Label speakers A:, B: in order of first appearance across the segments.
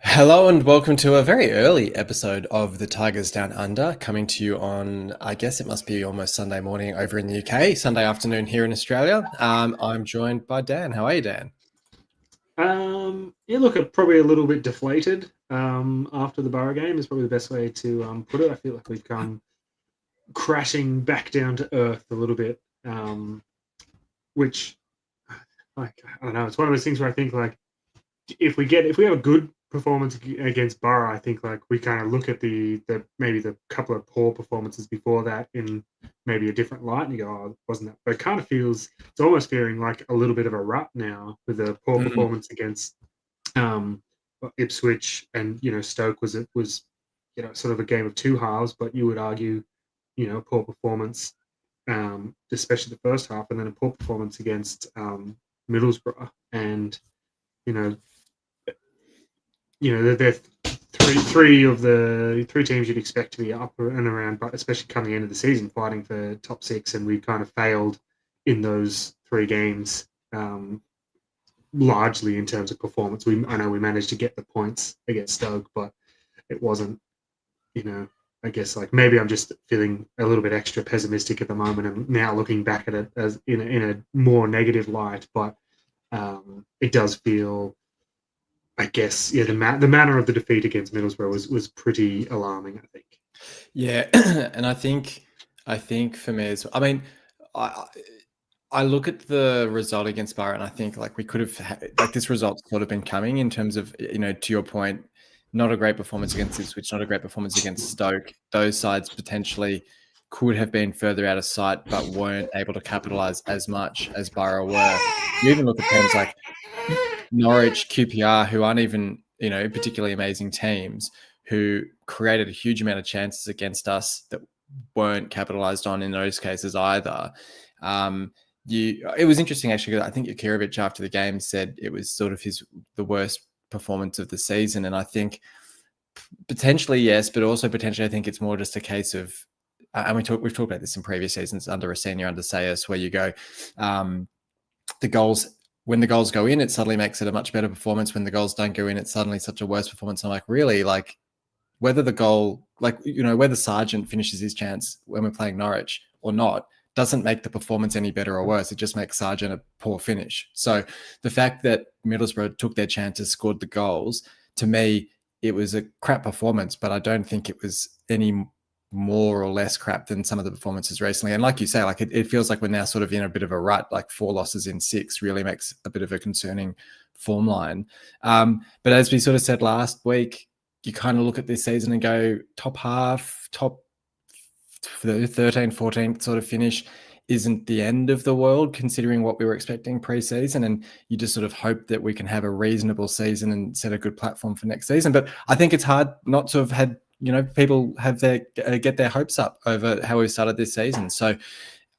A: Hello and welcome to a very early episode of the Tigers Down Under, coming to you on, I guess it must be almost Sunday morning over in the UK, Sunday afternoon here in Australia. I'm joined by Dan. How are you, Dan?
B: Yeah, look, probably a little bit deflated after the Borough game is probably the best way to put it. I feel like we've come crashing back down to earth a little bit, which, like, I don't know, it's one of those things where I think, like, if we have a good performance against Borough, I think, like, we kind of look at the maybe the couple of poor performances before that in maybe a different light, and you go, oh, wasn't that? But it kind of feels, it's almost feeling like a little bit of a rut now with the poor
A: Mm,
B: performance against um, Ipswich, and Stoke was sort of a game of two halves, but you would argue poor performance, especially the first half, and then a poor performance against Middlesbrough, and you know they're three of the three teams you'd expect to be up and around, but especially coming into the season fighting for top six, and we kind of failed in those three games. Largely in terms of performance. I know we managed to get the points against Stoke, but it wasn't, I guess, like, maybe I'm just feeling a little bit extra pessimistic at the moment, and now looking back at it as in a more negative light. But it does feel, I guess, yeah, the manner of the defeat against Middlesbrough was pretty alarming, I think.
A: yeah, and I think for me as well, I mean, I I look at the result against Borough and I think like we could have like this result's sort of been coming in terms of to your point, not a great performance against Ipswich, not a great performance against Stoke. Those sides potentially could have been further out of sight, but weren't able to capitalise as much as Borough were. You even look at teams like Norwich, QPR, who aren't even particularly amazing teams, who created a huge amount of chances against us that weren't capitalised on in those cases either. It was interesting actually, because I think Jakirovic after the game said it was sort of the worst performance of the season, and I think potentially yes, but also potentially I think it's more just a case of, and we've talked about this in previous seasons under a senior, under Sayers, where you go, the goals, when the goals go in, it suddenly makes it a much better performance. When the goals don't go in, it's suddenly such a worse performance. I'm like, really, like whether the goal, like whether Sargent finishes his chance when we're playing Norwich or not, doesn't make the performance any better or worse. It just makes Sargent a poor finish. So the fact that Middlesbrough took their chances, scored the goals, to me, it was a crap performance, but I don't think it was any more or less crap than some of the performances recently. And like you say, like it feels like we're now sort of in a bit of a rut, like 4 losses in 6 really makes a bit of a concerning form line. But as we sort of said last week, you kind of look at this season and go top half, top 13, 14th sort of finish isn't the end of the world considering what we were expecting pre-season, and you just sort of hope that we can have a reasonable season and set a good platform for next season. But I think it's hard not to have had people have their get their hopes up over how we started this season. So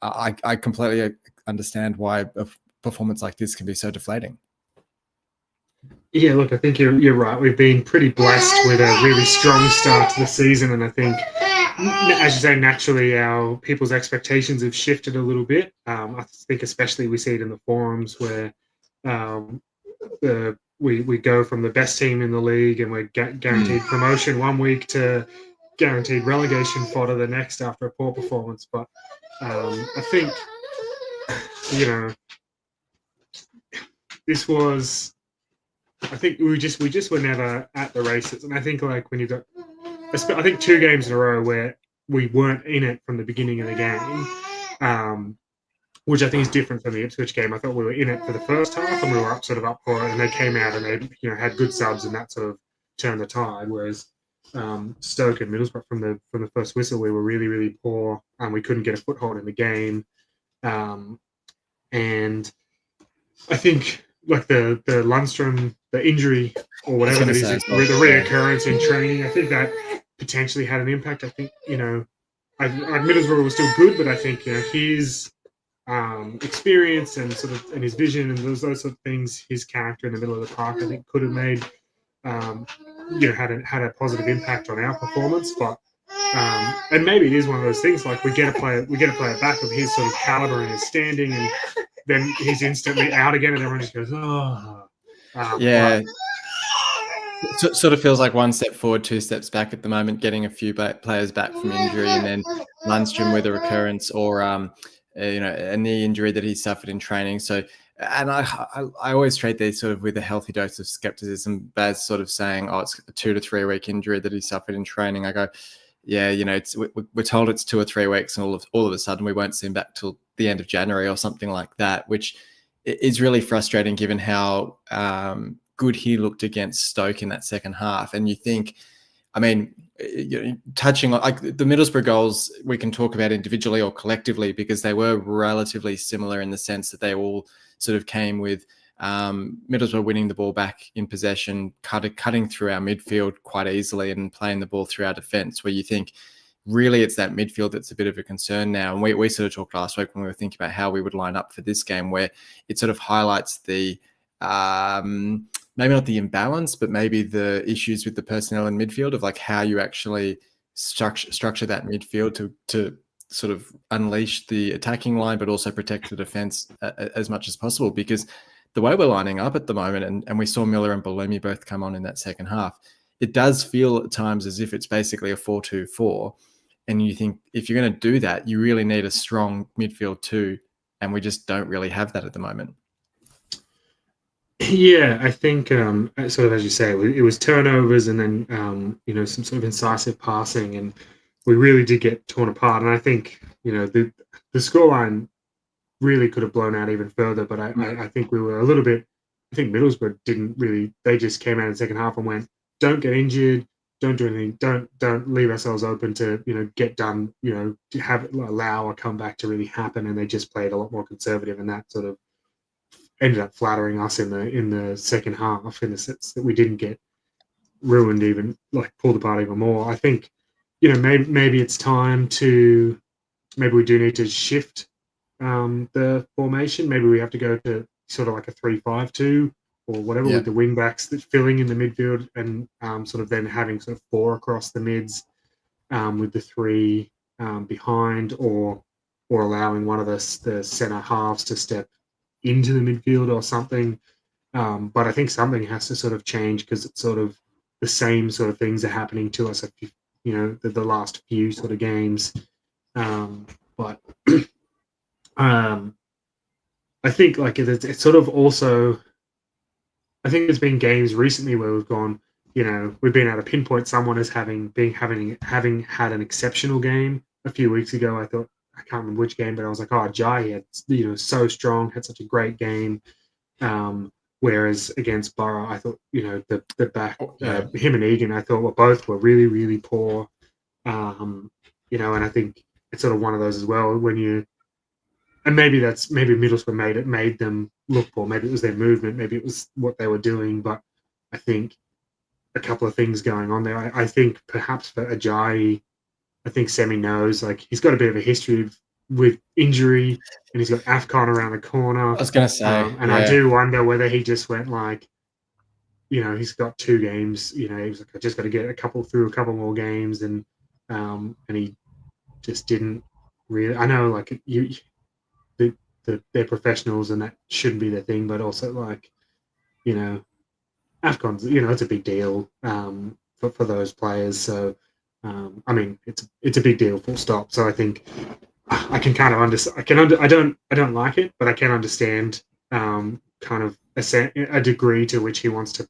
A: I completely understand why a performance like this can be so deflating.
B: Yeah, look, I think you're right. We've been pretty blessed with a really strong start to the season, and I think, as you say, naturally our people's expectations have shifted a little bit. I think especially we see it in the forums where um, we go from the best team in the league and we're guaranteed promotion one week to guaranteed relegation fodder the next after a poor performance. But I think you know this was. I think we just were never at the races, and I think, like, when you got, I think 2 games in a row where we weren't in it from the beginning of the game, which I think is different from the Ipswich game. I thought we were in it for the first half and we were up for it, and they came out and they had good subs, and that sort of turned the tide. Whereas Stoke and Middlesbrough, from the first whistle, we were really, really poor, and we couldn't get a foothold in the game. And I think, like, the Lundstrom, the injury or
A: I was
B: whatever
A: going
B: that
A: to
B: is,
A: say
B: the
A: as well. Yeah.
B: reoccurrence in training, I think that potentially had an impact. I think, Middlesbrough was still good, but I think his experience and sort of and his vision and those sort of things, his character in the middle of the park, I think could have made had a positive impact on our performance. But and maybe it is one of those things, like, we get a player back of his sort of caliber and his standing, and then he's instantly out again, and everyone just goes, oh. But
A: Yeah. sort of feels like one step forward, two steps back at the moment, getting a few players back from injury, and then Lundstrom with a recurrence or a knee injury that he suffered in training. So, and I always treat these sort of with a healthy dose of skepticism. Baz sort of saying, "Oh, it's a 2 to 3 week injury that he suffered in training." I go, "Yeah, we're told it's 2 or 3 weeks, and all of a sudden we won't see him back till the end of January or something like that," which is really frustrating given how good he looked against Stoke in that second half. And you think, I mean, touching on like the Middlesbrough goals, we can talk about individually or collectively because they were relatively similar in the sense that they all sort of came with Middlesbrough winning the ball back in possession, cutting through our midfield quite easily and playing the ball through our defence, where you think really it's that midfield that's a bit of a concern now. And we sort of talked last week when we were thinking about how we would line up for this game, where it sort of highlights the maybe not the imbalance, but maybe the issues with the personnel in midfield of like how you actually structure that midfield to sort of unleash the attacking line, but also protect the defense as much as possible. Because the way we're lining up at the moment, and we saw Miller and Bellumi both come on in that second half, it does feel at times as if it's basically a 4-2-4. And you think if you're going to do that, you really need a strong midfield too. And we just don't really have that at the moment.
B: Yeah, I think sort of as you say, it was turnovers and then some sort of incisive passing, and we really did get torn apart. And I think the scoreline really could have blown out even further, but I think we were a little bit. I think Middlesbrough didn't really. They just came out in the second half and went, "Don't get injured, don't do anything, don't leave ourselves open to get done, to allow a comeback to really happen." And they just played a lot more conservative, and that sort of ended up flattering us in the second half in the sense that we didn't get ruined, even like pulled apart even more. I think maybe it's time to maybe we do need to shift the formation. Maybe we have to go to sort of like a 3-5-2 or whatever, with the wing backs that filling in the midfield and sort of then having sort of 4 across the mids with the 3 behind, or allowing one of the centre halves to step into the midfield or something. But I think something has to sort of change because it's sort of the same sort of things are happening to us, the last few sort of games. But I think like it's sort of also, I think there's been games recently where we've gone, we've been able to pinpoint someone as having had an exceptional game. A few weeks ago, I thought, I can't remember which game, but I was like, oh, Jai had, so strong, had such a great game. Whereas against Borough, I thought, the back, him and Egan, I thought both were really, really poor. And I think it's sort of one of those as well and maybe Middlesbrough made them look poor. Maybe it was their movement, maybe it was what they were doing, but I think a couple of things going on there. I think perhaps for Ajayi, I think Semi knows, like, he's got a bit of a history with injury, and he's got AFCON around the corner.
A: I was going to say,
B: I do wonder whether he just went like, he's got 2 games. He was like, I just got to get a couple more games, and he just didn't really. I know, like they're professionals, and that shouldn't be their thing, but also like, AFCON's, it's a big deal for those players. So. I mean, it's a big deal, full stop. So I think I can kind of understand. I don't like it, but I can understand kind of a degree to which he wants to,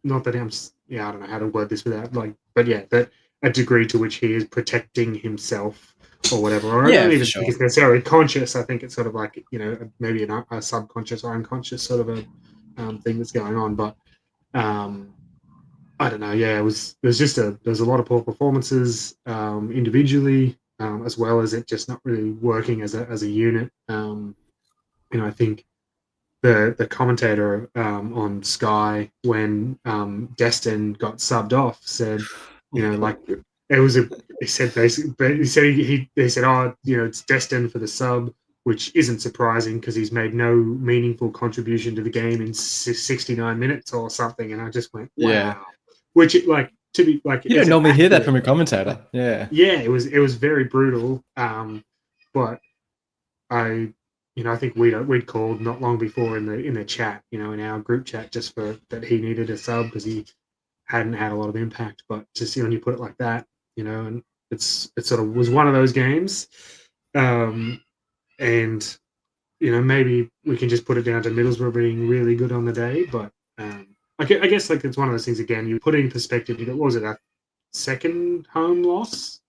B: not that I don't know how to word this without but yeah, that a degree to which he is protecting himself or whatever. Or I don't even think it's necessarily conscious. I think it's sort of like, maybe a subconscious or unconscious sort of a thing that's going on, but. I don't know. Yeah, there's a lot of poor performances individually, as well as it just not really working as a unit. I think the commentator on Sky when Destin got subbed off said, like it was he said basically, he said they said, oh, it's Destin for the sub, which isn't surprising because he's made no meaningful contribution to the game in 69 minutes or something, and I just went, wow. Yeah. Which, like, to be like,
A: you don't normally hear that from a commentator. Yeah,
B: it was very brutal. But I I think we'd called not long before in the chat, in our group chat, just for that he needed a sub because he hadn't had a lot of impact. But just when you put it like that, and it sort of was one of those games, and maybe we can just put it down to Middlesbrough being really good on the day. But I guess like it's one of those things again. You put it in perspective. What was it, a second home loss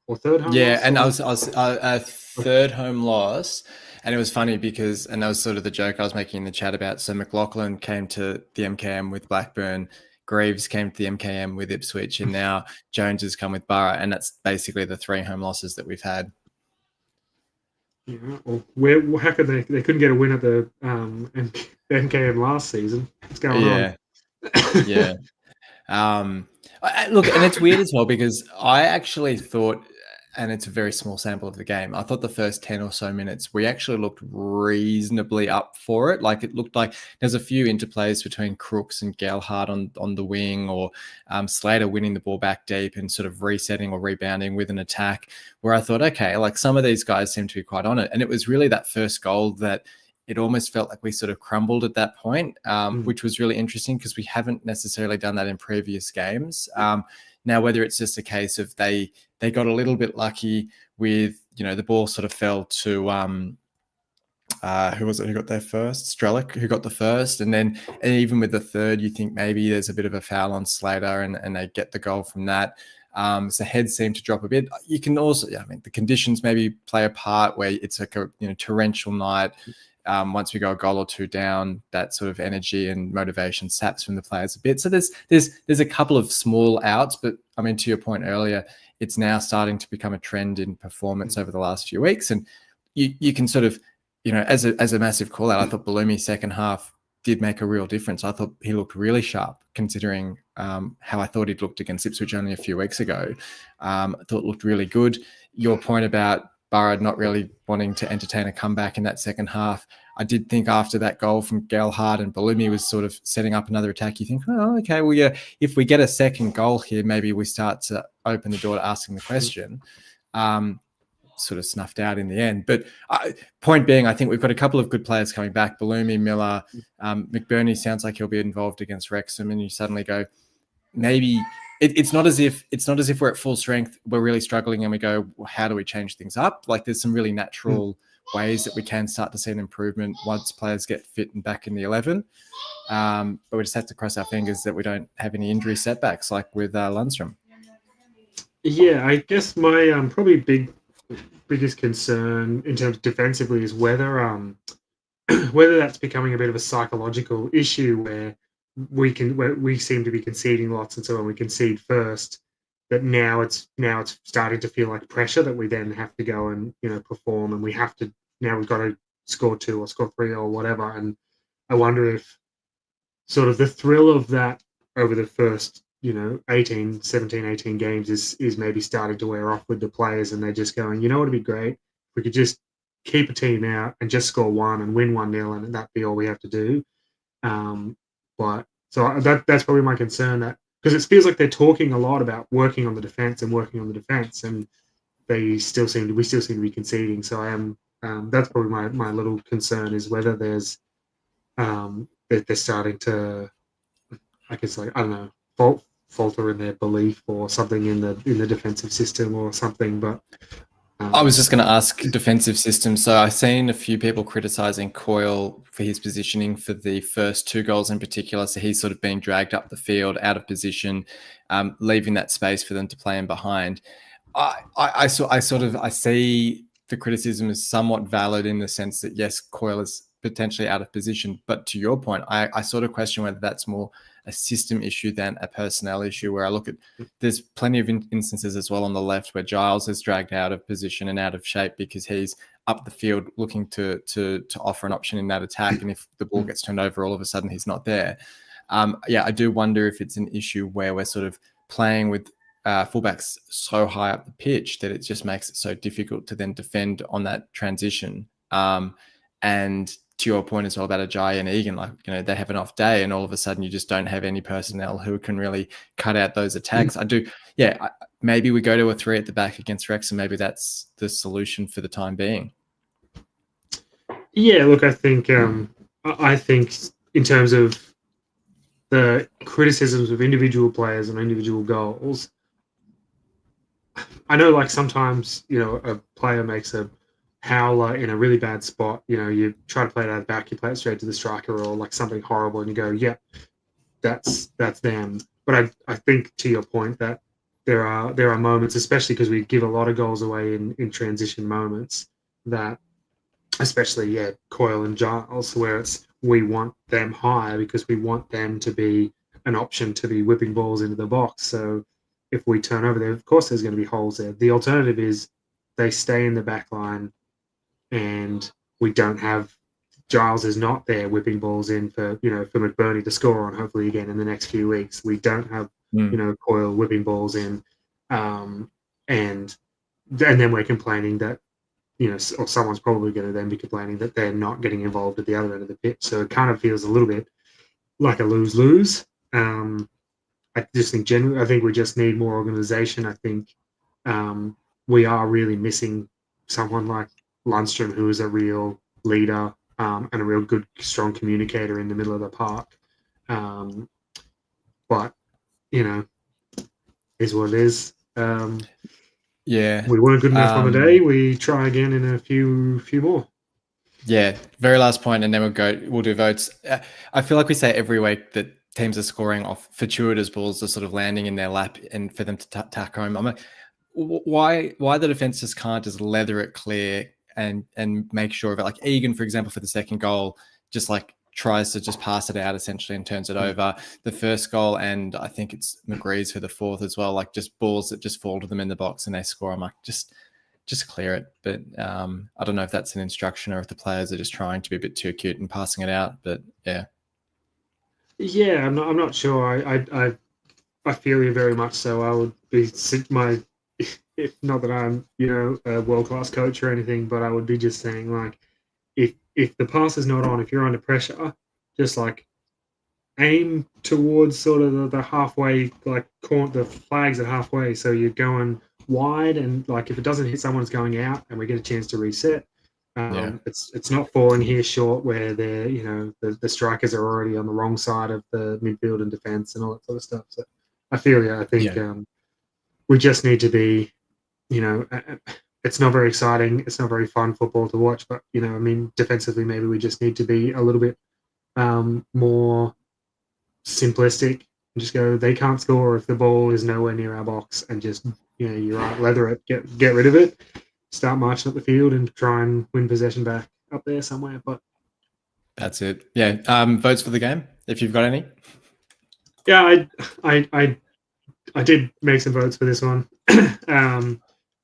B: or third home
A: Yeah,
B: loss?
A: and I
B: Or
A: was a third home loss, and it was funny because, and that was sort of the joke I was making in the chat about. So McLaughlin came to the MKM with Blackburn, Greaves came to the MKM with Ipswich, and now Jones has come with Borough, and that's basically the 3 home losses that we've had.
B: Yeah, well, how could they couldn't get a win at the MKM last season? What's going on?
A: Yeah. Look, and it's weird as well because I actually thought, and it's a very small sample of the game, I thought the first 10 or so minutes we actually looked reasonably up for it. Like it looked like there's a few interplays between Crooks and Gelhardt on the wing, or Slater winning the ball back deep and sort of resetting or rebounding with an attack, where I thought, okay, like some of these guys seem to be quite on it. And it was really that first goal that it almost felt like we sort of crumbled at that point, which was really interesting because we haven't necessarily done that in previous games. Now, whether it's just a case of they got a little bit lucky with, the ball sort of fell to who was it who got there first? Strelic, who got the first. And even with the third, you think maybe there's a bit of a foul on Slater and they get the goal from that. So heads seem to drop a bit. You can also, the conditions maybe play a part where it's like a torrential night. Once we go a goal or two down, that sort of energy and motivation saps from the players a bit. So there's a couple of small outs, but I mean, to your point earlier, it's now starting to become a trend in performance over the last few weeks. And you can sort of, as a massive call out, I thought Balumi second half did make a real difference. I thought he looked really sharp considering how I thought he'd looked against Ipswich only a few weeks ago. I thought it looked really good. Your point about Borough not really wanting to entertain a comeback in that second half. I did think after that goal from Gelhardt and Balumi was sort of setting up another attack, you think, oh, okay, well, yeah, if we get a second goal here, maybe we start to open the door to asking the question. Sort of snuffed out in the end. But point being, I think we've got a couple of good players coming back. Balumi, Miller, McBurney sounds like he'll be involved against Wrexham, and you suddenly go, maybe it's not as if we're at full strength, we're really struggling, and we go, well, how do we change things up? Like there's some really natural ways that we can start to see an improvement once players get fit and back in the 11. But we just have to cross our fingers that we don't have any injury setbacks like with Lundstrom.
B: Yeah, I guess my probably biggest concern in terms of defensively is whether that's becoming a bit of a psychological issue where we seem to be conceding lots, and so when we concede first, that now it's starting to feel like pressure that we then have to go and perform, and we've got to score 2 or score 3 or whatever. And I wonder if sort of the thrill of that over the first 18 games is maybe starting to wear off with the players, and they're just going, it'd be great if we could just keep a team out and just score 1 and win 1-0, and that'd be all we have to do. But so that's probably my concern, that because it feels like they're talking a lot about working on the defense, and we still seem to be conceding. So I am that's probably my little concern, is whether there's they're starting to, I guess, like, I don't know, falter in their belief or something in the defensive system or something. But
A: I was just going to ask defensive systems. So I've seen a few people criticizing Coyle for his positioning for the first 2 goals in particular. So he's sort of being dragged up the field, out of position, leaving that space for them to play in behind. I see the criticism is somewhat valid in the sense that, yes, Coyle is potentially out of position. But to your point, I sort of question whether that's more a system issue than a personnel issue, where I look at, there's plenty of instances as well on the left where Giles is dragged out of position and out of shape because he's up the field looking to offer an option in that attack. And if the ball gets turned over, all of a sudden he's not there. I do wonder if it's an issue where we're sort of playing with fullbacks so high up the pitch that it just makes it so difficult to then defend on that transition. And to your point as well about Ajayi and Egan, like, they have an off day and all of a sudden you just don't have any personnel who can really cut out those attacks. Maybe we go to a 3 at the back against Wrexham. Maybe that's the solution for the time being.
B: Yeah, look, I think in terms of the criticisms of individual players and individual goals, I know like sometimes, a player makes a howler in a really bad spot. You try to play it out of the back, you play it straight to the striker or like something horrible and you go, yeah, that's them. But I think to your point that there are moments, especially because we give a lot of goals away in transition moments, that especially Coyle and Giles, where it's we want them high because we want them to be an option to be whipping balls into the box. So if we turn over there, of course there's going to be holes there. The alternative is they stay in the back line and we don't have Giles is not there whipping balls in for McBurney to score on hopefully again in the next few weeks. We don't have Coyle whipping balls in, and then we're complaining that or someone's probably going to then be complaining that they're not getting involved at the other end of the pitch. So it kind of feels a little bit like a lose-lose. I just think generally, I think we just need more organisation. I think we are really missing someone like Lundstrom, who is a real leader and a real good, strong communicator in the middle of the park. But is what it is.
A: Yeah,
B: we weren't good enough on the day. We try again in a few more.
A: Yeah, very last point, and then we'll do votes. I feel like we say every week that teams are scoring off fortuitous balls are sort of landing in their lap and for them to tack home. I'm like, why the defense just can't just leather it clear and make sure of it? Like Egan, for example, for the second goal, just like tries to just pass it out essentially and turns it over. The first goal, and I think it's McGree's for the fourth as well, like just balls that just fall to them in the box and they score. I'm like, just clear it. But I don't know if that's an instruction or if the players are just trying to be a bit too cute and passing it out. But yeah.
B: Yeah, I'm not sure. I feel you very much so. I would be if not that I'm a world class coach or anything, but I would be just saying like if the pass is not on, if you're under pressure, just like aim towards sort of the halfway, like the flags at halfway, so you're going wide, and like if it doesn't hit someone, it's going out, and we get a chance to reset. It's not falling here short where they're the strikers are already on the wrong side of the midfield and defense and all that sort of stuff. So I feel I think we just need to be, it's not very exciting, it's not very fun football to watch, but defensively maybe we just need to be a little bit more simplistic and just go, they can't score if the ball is nowhere near our box, and just you're right, leather it, get rid of it, start marching up the field and try and win possession back up there somewhere. But
A: that's it. Votes for the game if you've got any.
B: I did make some votes for this one.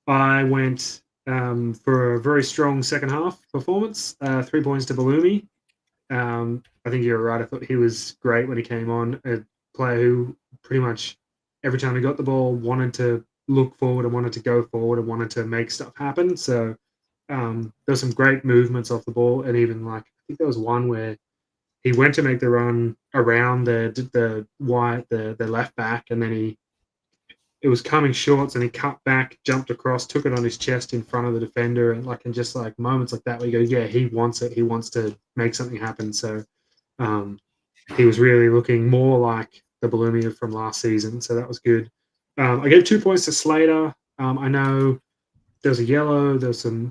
B: I went for a very strong second half performance, 3 points to Bellumi. I think you're right. I thought he was great when he came on. A player who pretty much every time he got the ball wanted to look forward and wanted to go forward and wanted to make stuff happen. So there were some great movements off the ball, and even like I think there was one where he went to make the run around the left back, and then it was coming shorts, and he cut back, jumped across, took it on his chest in front of the defender, and just like moments like that where you go, yeah, he wants it. He wants to make something happen. So he was really looking more like the Bellumi from last season. So that was good. I gave 2 points to Slater. I know there was a yellow, there was some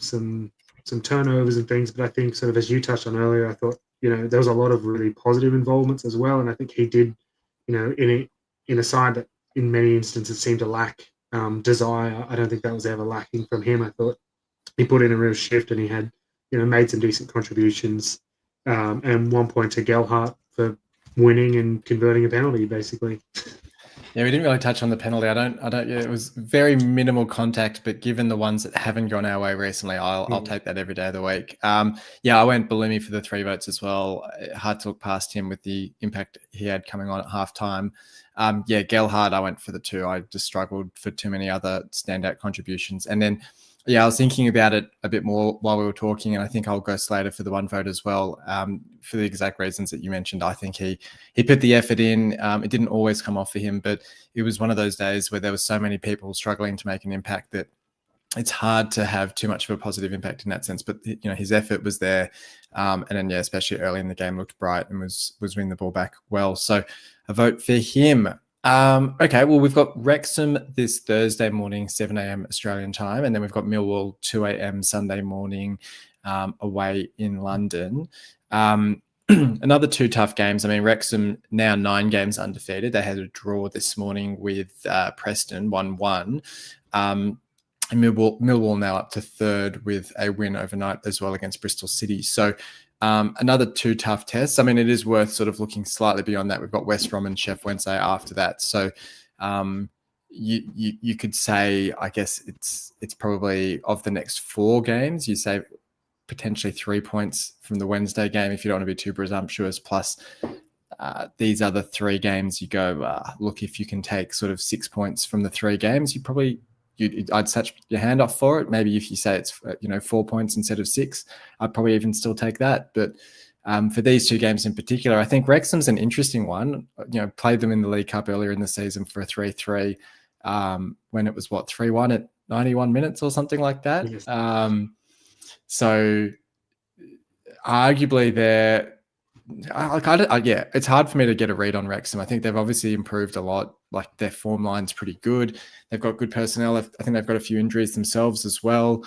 B: turnovers and things, but I think sort of as you touched on earlier, I thought there was a lot of really positive involvements as well, and I think he did in a side that in many instances seemed to lack desire. I don't think that was ever lacking from him. I thought he put in a real shift, and he had made some decent contributions, and 1 point to Gelhardt for winning and converting a penalty, basically.
A: Yeah, we didn't really touch on the penalty. I don't. Yeah, it was very minimal contact, but given the ones that haven't gone our way recently, I'll take that every day of the week. I went Bellumi for the 3 votes as well. Hard to look past him with the impact he had coming on at halftime. Gelhardt, I went for the 2. I just struggled for too many other standout contributions. And then, I was thinking about it a bit more while we were talking, and I think I'll go Slater for the 1 vote as well, for the exact reasons that you mentioned. I think he put the effort in. It didn't always come off for him, but it was one of those days where there were so many people struggling to make an impact that it's hard to have too much of a positive impact in that sense. But his effort was there, and then especially early in the game, looked bright and was winning the ball back well. So a vote for him. Okay, well, we've got Wrexham this Thursday morning, 7 a.m. Australian time, and then we've got Millwall 2 a.m. Sunday morning away in London. Another two tough games. I mean, Wrexham now 9 games undefeated. They had a draw this morning with Preston, 1-1. And Millwall now up to 3rd with a win overnight as well against Bristol City. So another 2 tough tests. I mean, it is worth sort of looking slightly beyond that. We've got West Brom and Sheff Wednesday after that. So you could say, I guess it's probably of the next 4 games, you say potentially 3 points from the Wednesday game if you don't want to be too presumptuous. Plus these other 3 games, you go, look, if you can take sort of 6 points from the 3 games, I'd touch your hand off for it. Maybe if you say it's 4 points instead of 6, I'd probably even still take that. But for these 2 games in particular, I think Wrexham's an interesting one. Played them in the League Cup earlier in the season for a 3-3 when it was 3-1 at 91 minutes or something like that.
B: Yes.
A: So arguably it's hard for me to get a read on Wrexham. I think they've obviously improved a lot. Like, their form line's pretty good. They've got good personnel. I think they've got a few injuries themselves as well.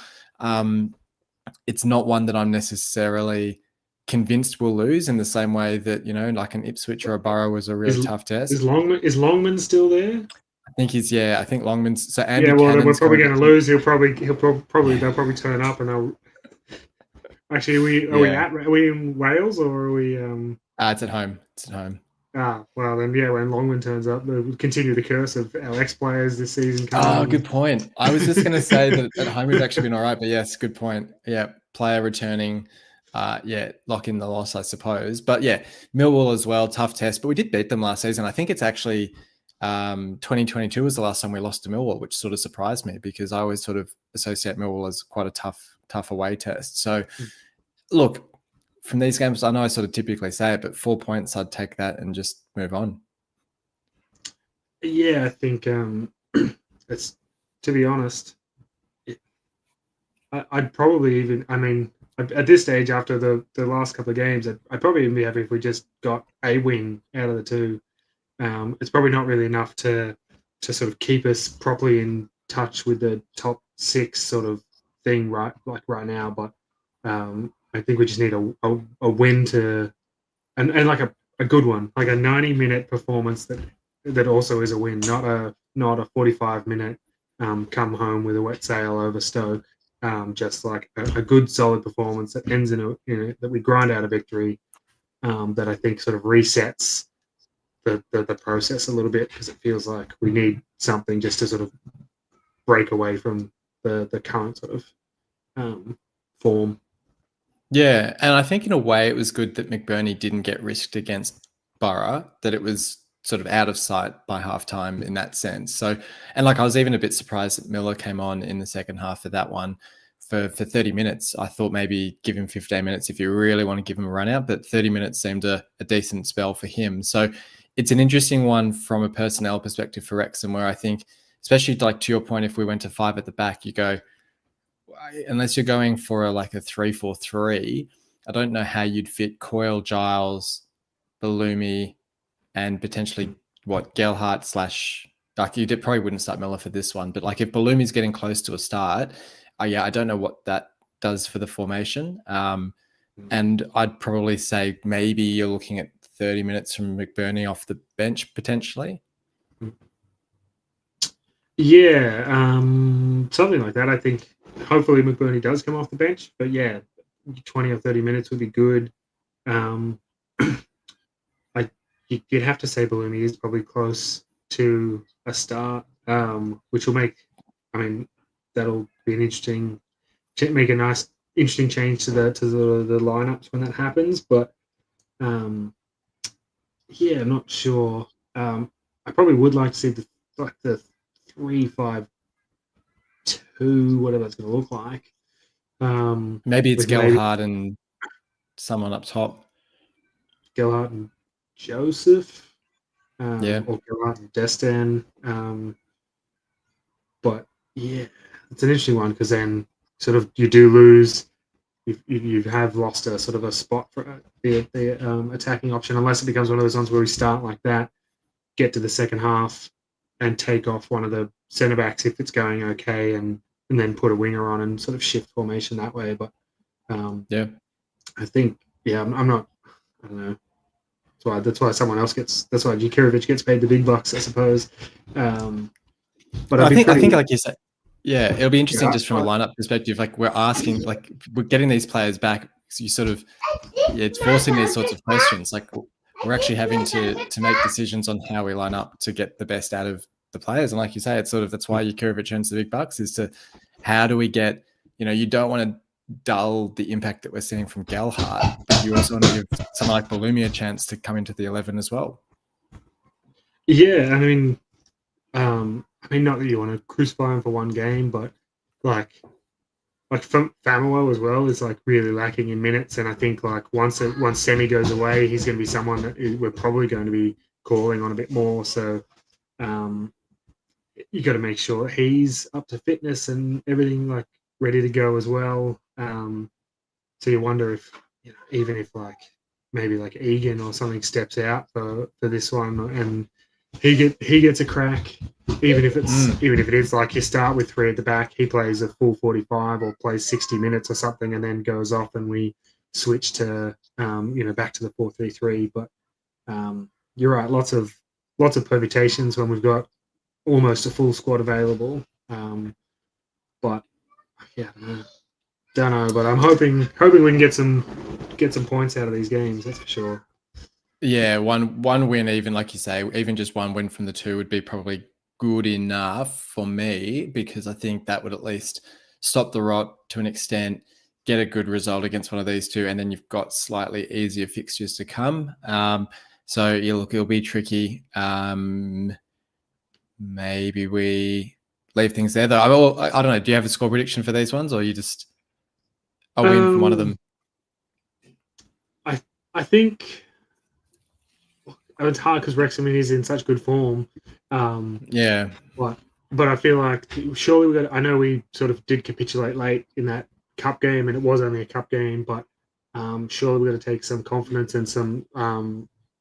A: It's not one that I'm necessarily convinced will lose in the same way that, like an Ipswich or a Borough was a really tough test.
B: Is Longman still there?
A: I think I think Longman's. So Andy
B: then we're
A: Cannon's
B: probably going to lose. They'll probably turn up and they'll. Actually, are we in Wales or are we?
A: It's at home. It's at home.
B: Well then, when Longman turns up, we'll continue the curse of our ex-players this season.
A: Good point. I was just going to say that at home we've actually been all right, but yes, good point. Yeah, player returning. Lock in the loss, I suppose. But Millwall as well, tough test. But we did beat them last season. I think it's actually 2022 was the last time we lost to Millwall, which sort of surprised me because I always sort of associate Millwall as quite a tough away test. So, look, from these games, I know I sort of typically say it, but 4 points, I'd take that and just move on.
B: Yeah, I think it's, to be honest, I'd probably even, at this stage after the last couple of games, I'd probably even be happy if we just got a win out of the 2. It's probably not really enough to sort of keep us properly in touch with the top 6 sort of thing right now, but I think we just need a win and like a good one, like a 90-minute performance that also is a win, not a 45-minute come home with a wet sail over Stoke. Just like a good solid performance that ends in that we grind out a victory, that I think sort of resets the process a little bit, because it feels like we need something just to sort of break away from the current sort of form.
A: Yeah, and I think in a way it was good that McBurney didn't get risked against Borough, that it was sort of out of sight by halftime in that sense. So, and like I was even a bit surprised that Miller came on in the second half of that one for 30 minutes. I thought maybe give him 15 minutes if you really want to give him a run out, but 30 minutes seemed a decent spell for him. So it's an interesting one from a personnel perspective for Wrexham, where I think, especially like to your point, if we went to 5 at the back, you go, unless you're going for a 3-4-3, I don't know how you'd fit Coyle, Giles, Balumi, and potentially Gelhardt / you probably wouldn't start Miller for this one, but like if Balumi's getting close to a start, I don't know what that does for the formation. And I'd probably say maybe you're looking at 30 minutes from McBurney off the bench potentially.
B: Yeah, something like that. I think hopefully McBurney does come off the bench, but 20 or 30 minutes would be good. You'd have to say Balumi is probably close to a start, which will make, that'll be an interesting change to the lineups when that happens. But I'm not sure. I probably would like to see the 3-5-2, whatever it's going to look like.
A: Maybe it's Gelhardt and someone up top.
B: Gelhardt and Joseph,
A: or
B: Gelhardt and Destin. But it's an interesting one because then sort of you do lose. You have lost a sort of a spot for the attacking option, unless it becomes one of those ones where we start like that, get to the second half, and take off one of the centre backs if it's going okay, and then put a winger on and sort of shift formation that way. But
A: Yeah.
B: I think I'm not. I don't know. That's why someone else gets. That's why Djurkovic gets paid the big bucks, I suppose. But
A: I think like you said, yeah, it'll be interesting
B: Yeah,
A: just from a lineup perspective. Like we're asking, like we're getting these players back. So you sort of, it's forcing these sorts of questions. Like we're actually having to make decisions on how we line up to get the best out of the players. And like you say, it's sort of, that's why Djurkovic earns the big bucks, is to how do we get, you don't want to dull the impact that we're seeing from Gelhardt, but you also want to give someone like Ballumi a chance to come into the 11 as well.
B: Yeah, I mean, not that you want to crucify him for one game, but like Famolo as well is like really lacking in minutes, and I think like once Semi goes away, he's going to be someone that we're probably going to be calling on a bit more. So you got to make sure he's up to fitness and everything, like ready to go as well. So you wonder if even if like maybe like Egan or something steps out for this one, and he gets a crack, even if it is like you start with 3 at the back, he plays a full 45 or plays 60 minutes or something, and then goes off, and we switch to back to the 4-3-3. But you're right, lots of permutations when we've got almost a full squad available. But yeah, don't know. But I'm hoping we can get some points out of these games. That's for sure.
A: Yeah, one win, even like you say, even just one win from the 2 would be probably good enough for me, because I think that would at least stop the rot to an extent, get a good result against one of these 2, and then you've got slightly easier fixtures to come. So it'll be tricky. Maybe we leave things there though. I don't know. Do you have a score prediction for these ones, or you just a win from one of them?
B: I think it's hard because Wrexham is in such good form.
A: Yeah.
B: But I feel like surely I know we sort of did capitulate late in that cup game, and it was only a cup game, but surely we're going to take some confidence and some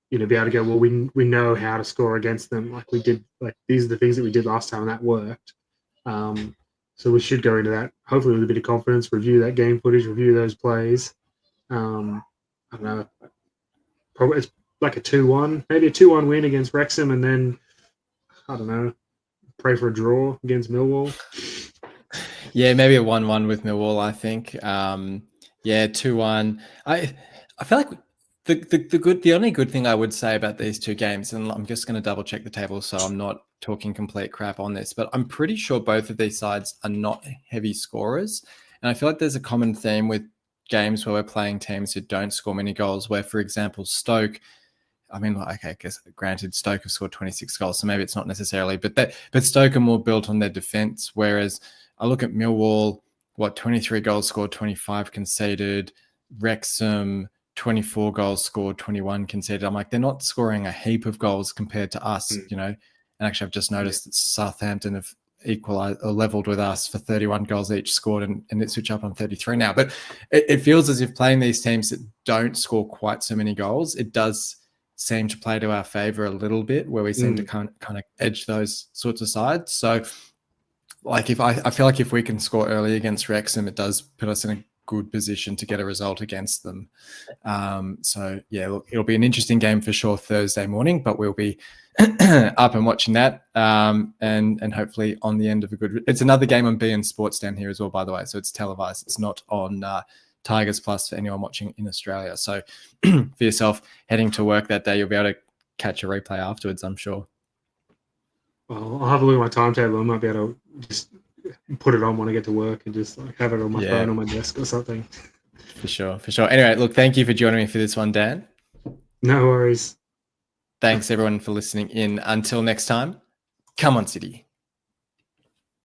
B: be able to go, well, we know how to score against them, like we did. Like these are the things that we did last time, and that worked. So we should go into that hopefully with a bit of confidence, review that game footage, review those plays. I don't know. Probably it's like a 2-1, maybe a 2-1 win against Wrexham, and then I don't know, pray for a draw against Millwall.
A: Yeah, maybe a 1-1 with Millwall, I think. 2-1. I feel like the only good thing I would say about these 2 games, and I'm just going to double check the table so I'm not talking complete crap on this, but I'm pretty sure both of these sides are not heavy scorers. And I feel like there's a common theme with games where we're playing teams who don't score many goals, where, for example, Stoke, I mean, okay, I guess granted Stoke have scored 26 goals, so maybe it's not necessarily, but Stoke are more built on their defense, whereas I look at Millwall, 23 goals scored, 25 conceded, Wrexham, 24 goals scored, 21 conceded. I'm like, they're not scoring a heap of goals compared to us, and actually I've just noticed that Southampton have equalized or leveled with us for 31 goals each scored, and it's switch up on 33 now. But it feels as if playing these teams that don't score quite so many goals, it does seem to play to our favor a little bit, where we seem to kind of edge those sorts of sides. So like I feel like if we can score early against Wrexham, it does put us in a good position to get a result against them. So yeah, look, it'll be an interesting game for sure Thursday morning, but we'll be up and watching that, and hopefully on the end of a good. It's another game on beIN Sports down here as well, by the way. So it's televised. It's not on Tigers Plus for anyone watching in Australia. So for yourself heading to work that day, you'll be able to catch a replay afterwards, I'm sure.
B: Well, I'll have a look at my timetable. I might be able to just put it on when I get to work and just like have it on my phone on my desk or something.
A: For sure. Anyway, look, thank you for joining me for this one, Dan.
B: No worries.
A: Thanks everyone for listening in. Until next time, come on City.